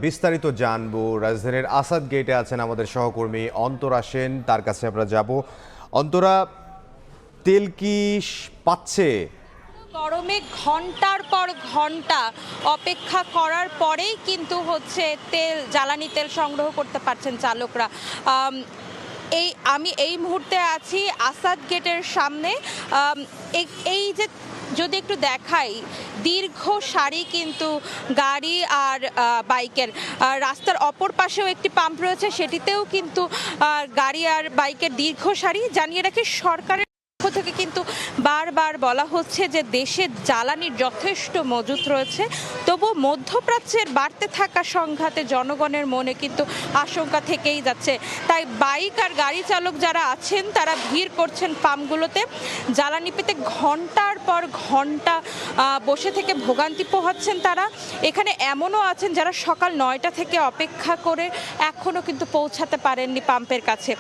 বিস্তারিত জানবো। রাজধানীর আসাদ গেটে আছেন আমাদের সহকর্মী অন্তরা সেন, তার কাছে আমরা যাব। অন্তরা, তেল কি পাচ্ছে? গরমে ঘন্টার পর ঘন্টা অপেক্ষা করার পরেই কিন্তু জ্বালানি তেল সংগ্রহ করতে পারছেন চালকরা। আমি এই মুহূর্তে আছি আসাদ গেটের সামনে। এই যে যদি একটু দেখাই, দীর্ঘ সারি কিন্তু গাড়ি আর বাইকের। রাস্তার অপর পাশেও একটি পাম্প রয়েছে, সেটিতেও কিন্তু গাড়ি আর বাইকের দীর্ঘ সারি। জানিয়ে রাখি, সরকারের পক্ষ থেকে কিন্তু বারবার বলা হচ্ছে যে দেশে জ্বালানির যথেষ্ট মজুত রয়েছে, তবু মধ্যপ্রাচ্যের বাড়তে থাকা সংঘাতে জনগণের মনে কিন্তু আশঙ্কা থেকেই যাচ্ছে। তাই বাইক আর গাড়ি চালক যারা আছেন তারা ভিড় করছেন পাম্পগুলোতে। জ্বালানি পেতে ঘন্টার পর ঘন্টা বসে থেকে ভোগান্তি পোহাচ্ছেন তারা। এখানে এমনও আছেন যারা সকাল 9টা থেকে অপেক্ষা করে এখনও কিন্তু পৌঁছাতে পারেননি পাম্পের কাছে।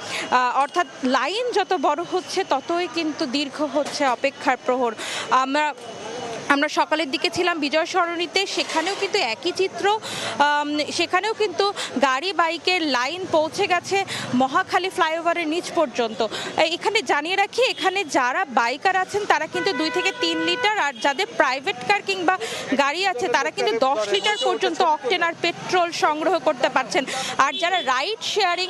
অর্থাৎ লাইন যত বড় হচ্ছে ততই কিন্তু দীর্ঘ হচ্ছে অপেক্ষার প্রহর। আমরা সকালের দিকে ছিলাম বিজয় সরণিতে, সেখানেও কিন্তু একই চিত্র। সেখানেও কিন্তু গাড়ি বাইকের লাইন পৌঁছে গেছে মহাখালী ফ্লাইওভারের নিচ পর্যন্ত। এখানে জানিয়ে রাখি, এখানে যারা বাইকার আছেন তারা কিন্তু 2 থেকে 3 লিটার, আর যাদের প্রাইভেট কার কিংবা গাড়ি আছে তারা কিন্তু 10 লিটার পর্যন্ত অকটেন আর পেট্রোল সংগ্রহ করতে পারছেন। আর যারা রাইড শেয়ারিং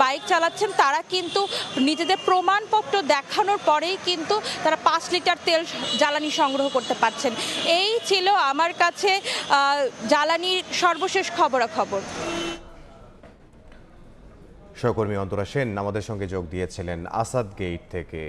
বাইক চালাচ্ছেন তারা কিন্তু নিজেদের প্রমাণপত্র দেখানোর পরেই কিন্তু তারা 5 লিটার তেল জ্বালানি সংগ্রহ করতে পারছেন। এই ছিল আমার কাছে জ্বালানির সর্বশেষ খবরাখবর। সহকর্মী অন্তরা সেন আমাদের সঙ্গে যোগ দিয়েছিলেন আসাদ গেট থেকে।